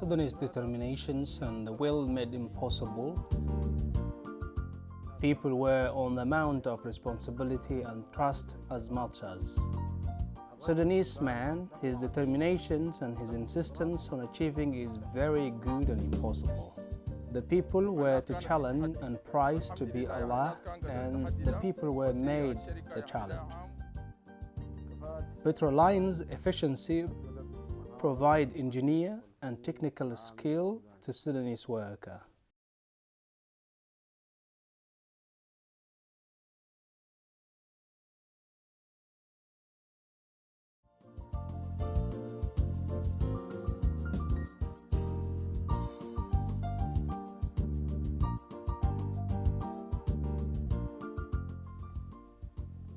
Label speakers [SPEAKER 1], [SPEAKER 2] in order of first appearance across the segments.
[SPEAKER 1] Sudanese determinations and the will made impossible. People were on the mount of responsibility and trust as much as. Sudanese man, his determinations and his insistence on achieving is very good and impossible. The people were to challenge and prize to be Allah, and the people were made the challenge. PETRO lines efficiency provide engineer and technical skill to Sudanese worker.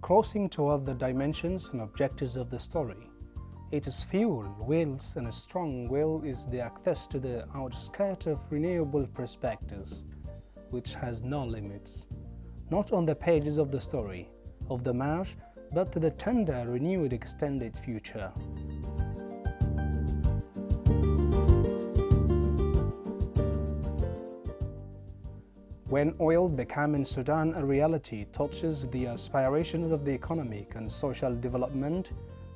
[SPEAKER 1] Crossing toward the dimensions and objectives of the story. Its fuel, wills, and a strong will is the access to the outskirt of renewable perspectives, which has no limits, not on the pages of the story, of the march, but to the tender, renewed, extended future. When oil became in Sudan a reality, touches the aspirations of the economic and social development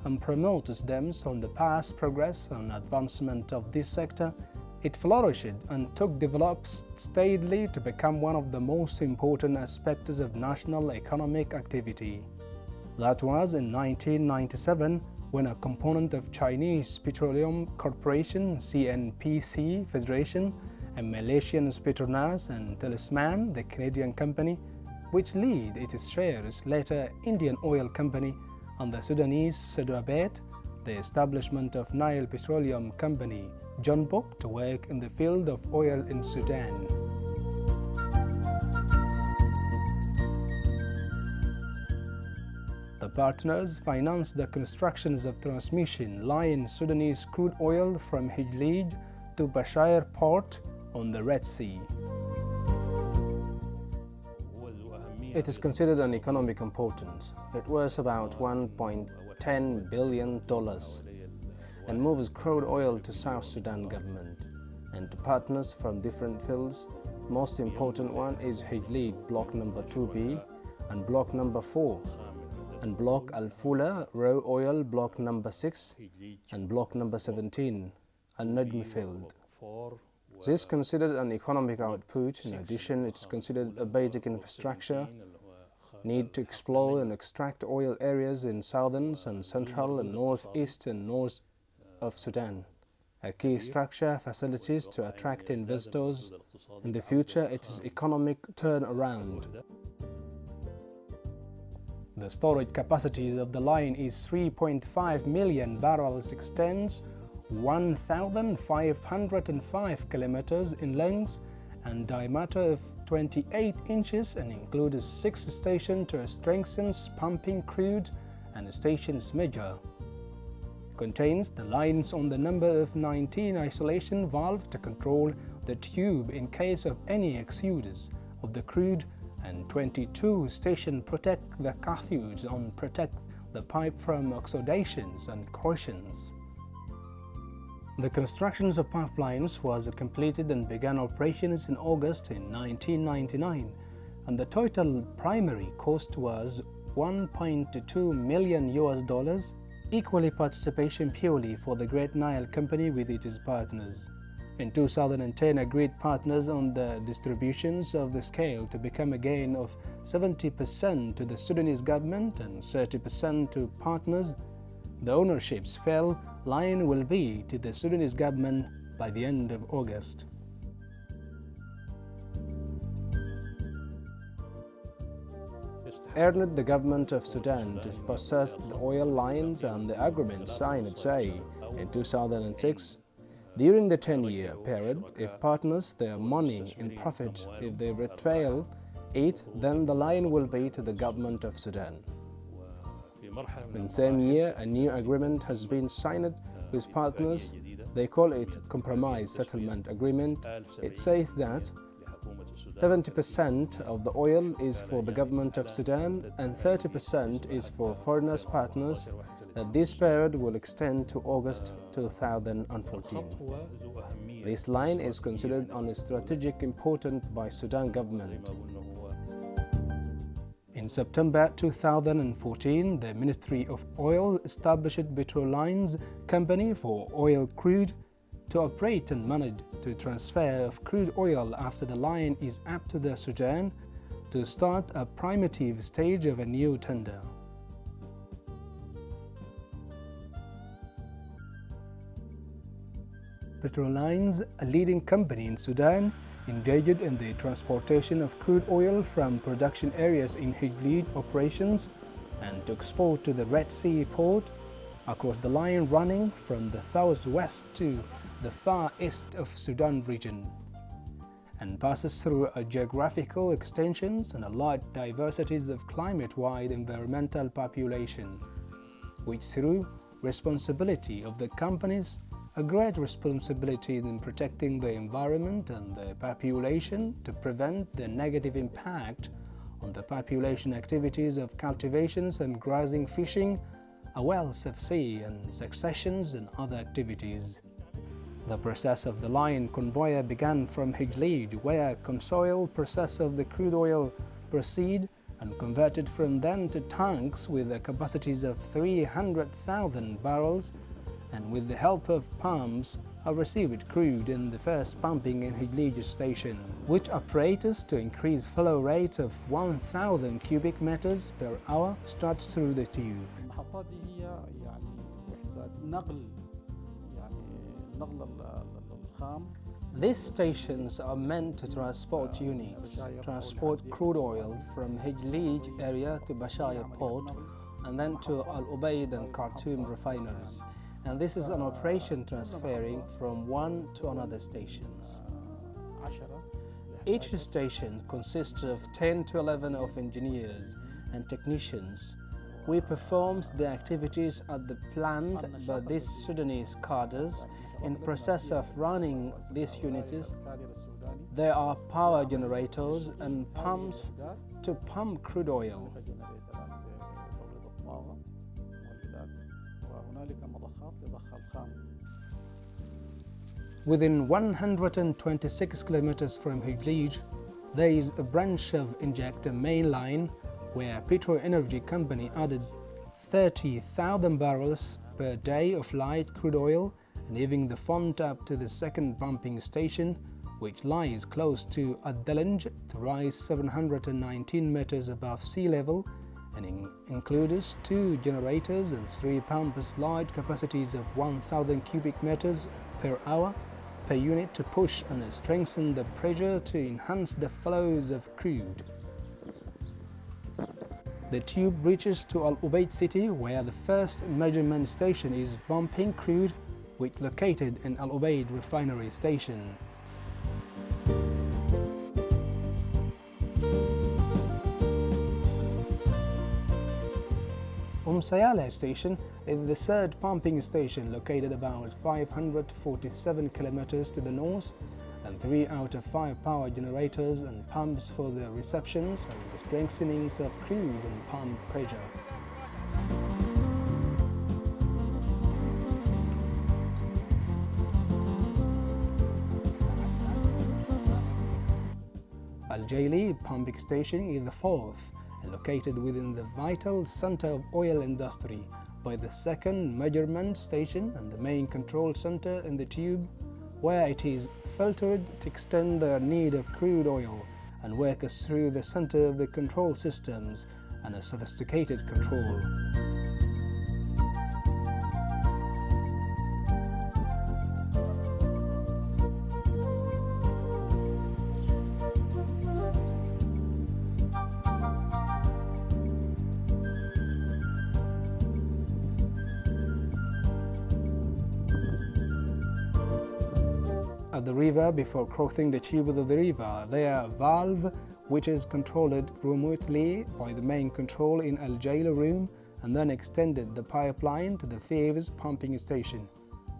[SPEAKER 1] and promotes them on the path progress and advancement of this sector, it flourished and took developed steadily to become one of the most important aspects of national economic activity. That was in 1997 when a component of Chinese Petroleum Corporation CNPC Federation and Malaysian Petronas and Talisman, the Canadian company, which lead its shares, later Indian Oil Company, and the Sudanese Sudabet, the establishment of Nile Petroleum Company, John Book, to work in the field of oil in Sudan. The partners financed the constructions of transmission line Sudanese crude oil from Hijlij to Bashir Port on the Red Sea. It is considered an economic importance. It was about $1.10 billion and moves crude oil to South Sudan government and to partners from different fields. Most important one is Hijlij Block number 2B and Block number 4, and Block Al-Fula Raw Oil Block number 6 and Block number 17, and Najm Field. This is considered an economic output. In addition, it's considered a basic infrastructure. Need to explore and extract oil areas in southern and central and northeast and north of Sudan. A key structure facilities to attract investors. In the future, it is economic turnaround. The storage capacity of the line is 3.5 million barrels, extends 1,505 kilometers in length and diameter of 28 inches, and includes 6 stations to strengthen pumping crude and stations major. Contains the lines on the number of 19 isolation valve to control the tube in case of any exodus of the crude, and 22 stations protect the cathodes and protect the pipe from oxidations and corrosions. The construction of pipelines was completed and began operations in August in 1999, and the total primary cost was $1.2 million, equally participation purely for the Great Nile Company with its partners. In 2010, agreed partners on the distributions of the scale to become a gain of 70% to the Sudanese government and 30% to partners. The ownerships fell. Line will be to the Sudanese government by the end of August. Urged the government of Sudan to possess the oil lines and the agreement signed, say, in 2006. During the 10-year period, if partners their money in profit, if they retrail it, then the line will be to the government of Sudan. In the same year, a new agreement has been signed with partners. They call it Compromise Settlement Agreement. It says that 70% of the oil is for the government of Sudan and 30% is for foreigners partners, that this period will extend to August 2014. This line is considered on strategic importance by Sudan government. In September 2014, the Ministry of Oil established PETRO Lines Company for oil crude to operate and manage the transfer of crude oil after the line is up to the Sudan to start a primitive stage of a new tender. PETRO Lines, a leading company in Sudan, engaged in the transportation of crude oil from production areas in Hijlid operations and to export to the Red Sea port across the line running from the southwest to the far east of Sudan region, and passes through a geographical extensions and a large diversities of climate-wide environmental population, which through responsibility of the companies a great responsibility in protecting the environment and the population to prevent the negative impact on the population activities of cultivations and grazing, fishing, a wells of sea and successions and other activities. The process of the line conveyor began from Hijlid, where consoil process of the crude oil proceed and converted from then to tanks with the capacities of 300,000 barrels, and with the help of pumps are received crude in the first pumping in Hijlid station, which operates to increase flow rate of 1,000 cubic meters per hour starts through the tube. These stations are meant to transport units, transport crude oil from Hijlid area to Bashaya port and then to Al Ubaid and Khartoum refineries. And this is an operation transferring from one to another stations. Each station consists of 10 to 11 of engineers and technicians. We perform the activities at the plant by these Sudanese cadres. In process of running these units, there are power generators and pumps to pump crude oil. Within 126 kilometers from Hijlid, there is a branch of injector main line where PETRO Energy Company added 30,000 barrels per day of light crude oil, leaving the font up to the second pumping station, which lies close to Ad-Dalanj to rise 719 meters above sea level, and includes 2 generators and 3 pumps large capacities of 1,000 cubic meters per hour per unit to push and strengthen the pressure to enhance the flows of crude. The tube reaches to Al Ubaid city, where the first measurement station is pumping crude, which located in Al Ubaid refinery station. Sayala station is the third pumping station, located about 547 kilometers to the north, and 3 out of 5 power generators and pumps for the receptions and the strengthenings of crude and pump pressure. Al-Jaili pumping station is the fourth, located within the vital center of oil industry by the second measurement station and the main control center in the tube, where it is filtered to extend the need of crude oil and works through the center of the control systems and a sophisticated control. At the river, before crossing the tube of the river, there are a valve which is controlled remotely by the main control in Al-Jaila room, and then extended the pipeline to the fifth pumping station,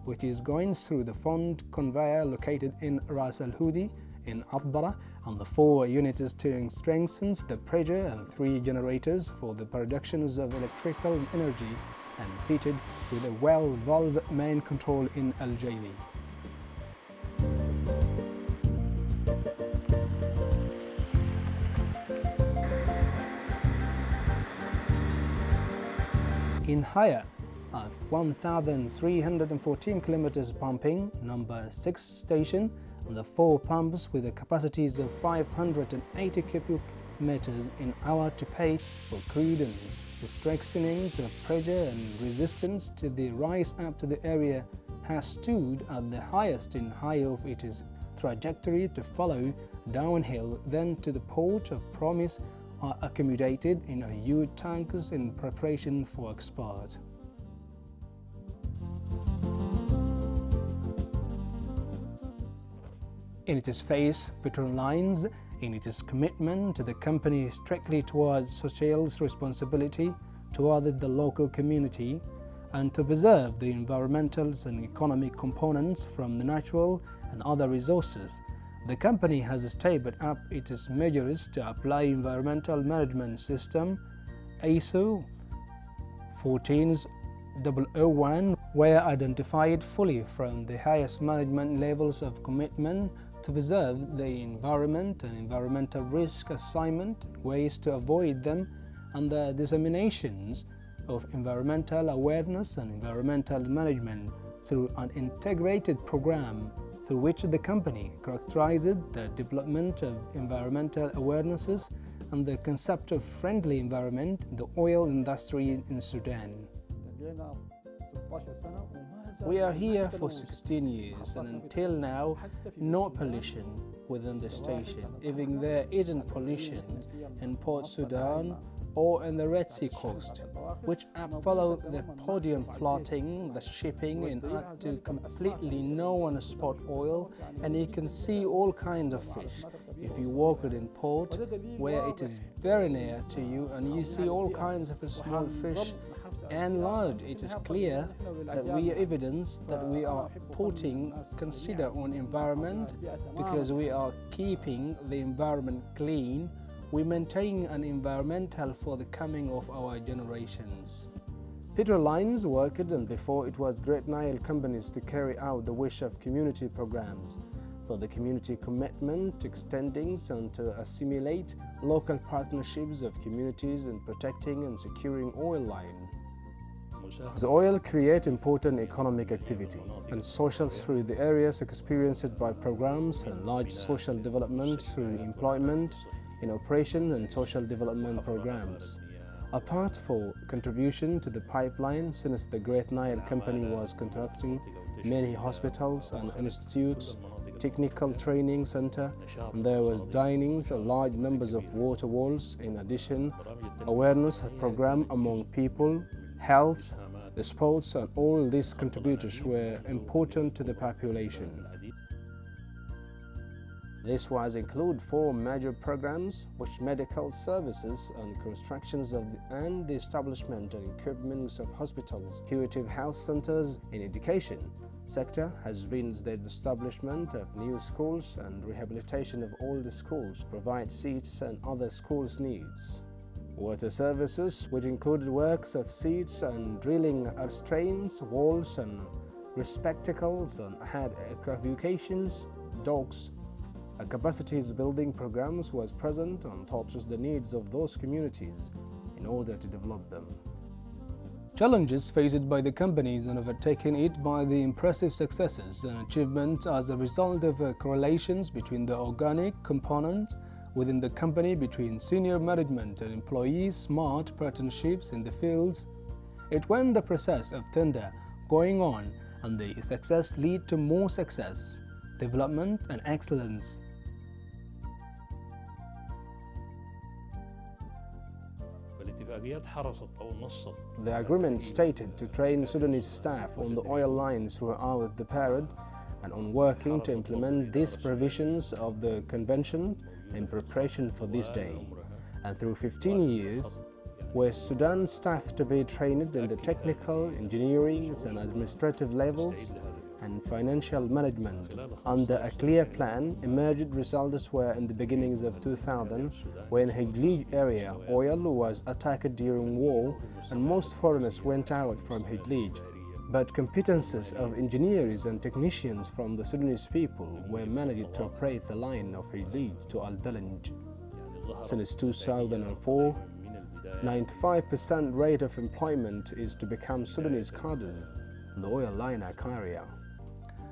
[SPEAKER 1] which is going through the fond conveyor located in Ras Al-Hudi in Atbara, and the 4 units steering strengthens the pressure and 3 generators for the productions of electrical energy, and fitted with a well valve main control in Al-Jaili. In higher, at 1,314 kilometers pumping, number 6 station, and the 4 pumps with the capacities of 580 cubic meters in hour to pay for crude and strengthenings of pressure and resistance to the rise up to the area has stood at the highest in high of its trajectory to follow downhill, then to the port of promise are accommodated in huge tankers in preparation for export. In its phase, PETRO lines, in its commitment to the company strictly towards social responsibility toward the local community and to preserve the environmental and economic components from the natural and other resources, the company has stepped up its measures to apply environmental management system ISO 14001 were identified fully from the highest management levels of commitment to preserve the environment and environmental risk assignment, ways to avoid them, and the disseminations of environmental awareness and environmental management through an integrated program through which the company characterized the development of environmental awarenesses and the concept of friendly environment in the oil industry in Sudan. We are here for 16 years and until now no pollution within the station. Even there isn't pollution in Port Sudan or in the Red Sea coast, which follow the podium floating, the shipping, and add to completely no on-spot oil, and you can see all kinds of fish. If you walk in port, where it is very near to you, and you see all kinds of small fish and large, it is clear that we are evidence that we are putting consider on environment because we are keeping the environment clean. We maintain an environmental for the coming of our generations. PETRO lines worked and before it was Great Nile companies to carry out the wish of community programs for the community commitment, extending and to assimilate local partnerships of communities in protecting and securing oil line. The oil create important economic activity and social through the areas experienced by programs and large social development through employment in operation and social development programs. Apart for contribution to the pipeline, since the Great Nile Company was constructing many hospitals and institutes, technical training center, and there was dinings, large numbers of water walls. In addition, awareness program among people, health, the sports, and all these contributors were important to the population. This was include 4 major programs, which medical services and constructions of and the establishment and equipments of hospitals, curative health centers. In education sector has been the establishment of new schools and rehabilitation of old schools, provide seats and other schools' needs. Water services, which included works of seats and drilling strains, walls and receptacles, and had evacuations, docks, capacities building programs was present and touches the needs of those communities in order to develop them. Challenges faced by the companies and overtaken it by the impressive successes and achievements as a result of correlations between the organic component within the company between senior management and employees, smart partnerships in the fields. It when the process of tender going on and the success lead to more success, development and excellence. The agreement stated to train Sudanese staff on the oil lines throughout the period and on working to implement these provisions of the convention in preparation for this day, and through 15 years, where Sudan staff to be trained in the technical, engineering and administrative levels and financial management. Under a clear plan, emerged results were in the beginnings of 2000, when Hidlij area oil was attacked during war and most foreigners went out from Hidlij. But competences of engineers and technicians from the Sudanese people were managed to operate the line of Hidlij to Al-Dalanj. Since 2004, 95% rate of employment is to become Sudanese cadres in the oil liner career.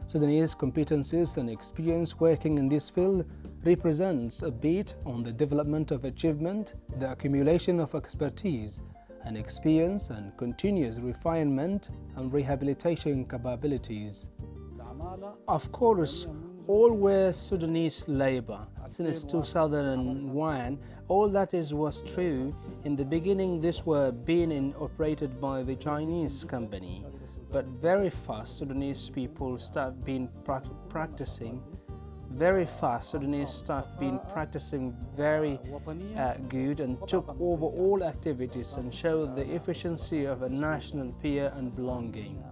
[SPEAKER 1] Sudanese competencies and experience working in this field represents a bet on the development of achievement, the accumulation of expertise and experience, and continuous refinement and rehabilitation capabilities. Of course, all were Sudanese labor. Since 2001, all that was true. In the beginning, these were being operated by the Chinese company, but very fast Sudanese people started being practicing. Very fast Sudanese staff been practicing very good and took over all activities and showed the efficiency of a national peer and belonging.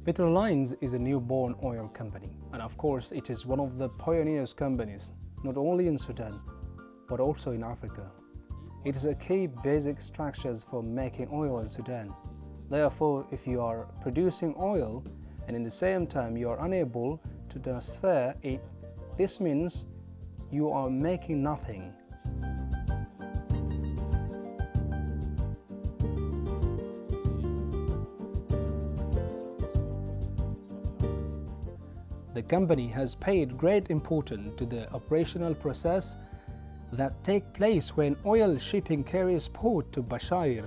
[SPEAKER 1] PETRO Lines is a newborn oil company, and of course it is one of the pioneers companies, not only in Sudan, but also in Africa. It is a key basic structures for making oil in Sudan. Therefore, if you are producing oil and in the same time you are unable to transfer it, this means you are making nothing. The company has paid great importance to the operational process that take place when oil shipping carries port to Bashair,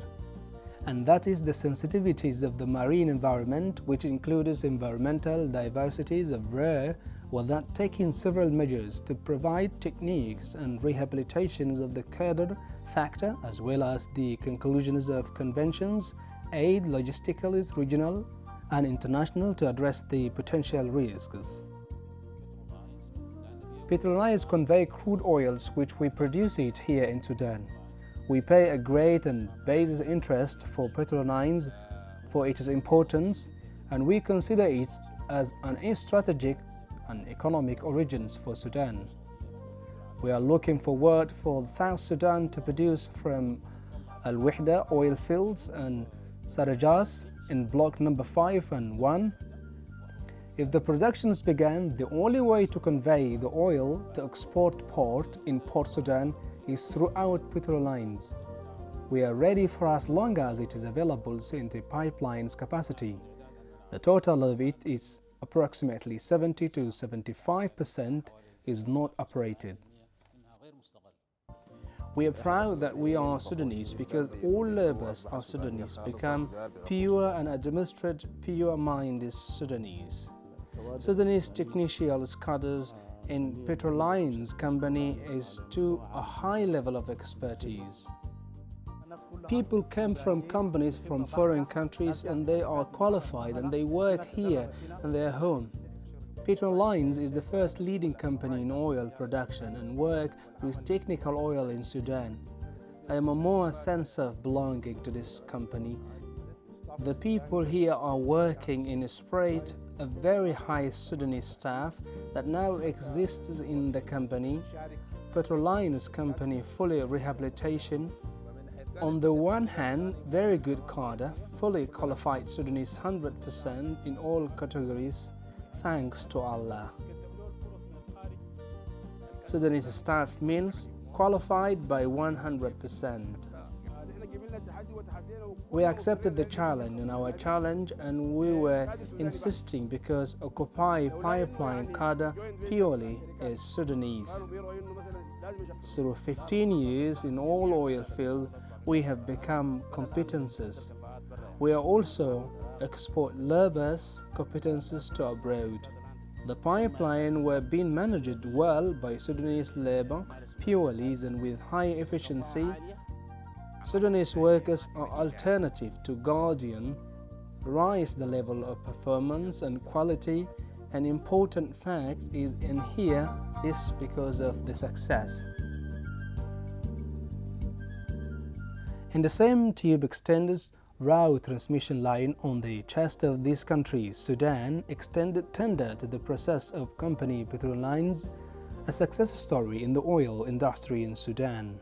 [SPEAKER 1] and that is the sensitivities of the marine environment, which includes environmental diversities of rare, while that taking several measures to provide techniques and rehabilitations of the cadre factor, as well as the conclusions of conventions, aid logistically regional and international to address the potential risks. PETRO Lines convey crude oils which we produce it here in Sudan. We pay a great and basis interest for PETRO Lines for its importance, and we consider it as an strategic and economic origins for Sudan. We are looking forward for South Sudan to produce from Al-Wihda oil fields and Sarajas in block number 5 and 1. If the productions began, the only way to convey the oil to export port in Port Sudan is throughout PETRO Lines. We are ready for as long as it is available in the pipeline's capacity. The total of it is approximately 70 to 75% is not operated. We are proud that we are Sudanese because all laborers are Sudanese, become pure and administered pure mind is Sudanese. Sudanese technicians cadres in PETRO Lines company is to a high level of expertise. People come from companies from foreign countries and they are qualified and they work here and they are home. PETRO Lines is the first leading company in oil production and work with technical oil in Sudan. I am a more sense of belonging to this company. The people here are working in a spirit of very high Sudanese staff that now exists in the company. PETRO Lines company fully rehabilitation. On the one hand, very good cadre, fully qualified Sudanese 100% in all categories. Thanks to Allah. Sudanese staff means qualified by 100%. We accepted the challenge and we were insisting because Occupy pipeline cadre purely is Sudanese. Through 15 years in all oil field, we have become competences. We are also export laborers competences to abroad. The pipeline were being managed well by Sudanese labor purely and with high efficiency. Sudanese workers are alternative to Guardian, rise the level of performance and quality. An important fact is in here is because of the success. In the same tube extenders raw transmission line on the chest of this country, Sudan extended tender to the process of company PETRO Lines, a success story in the oil industry in Sudan.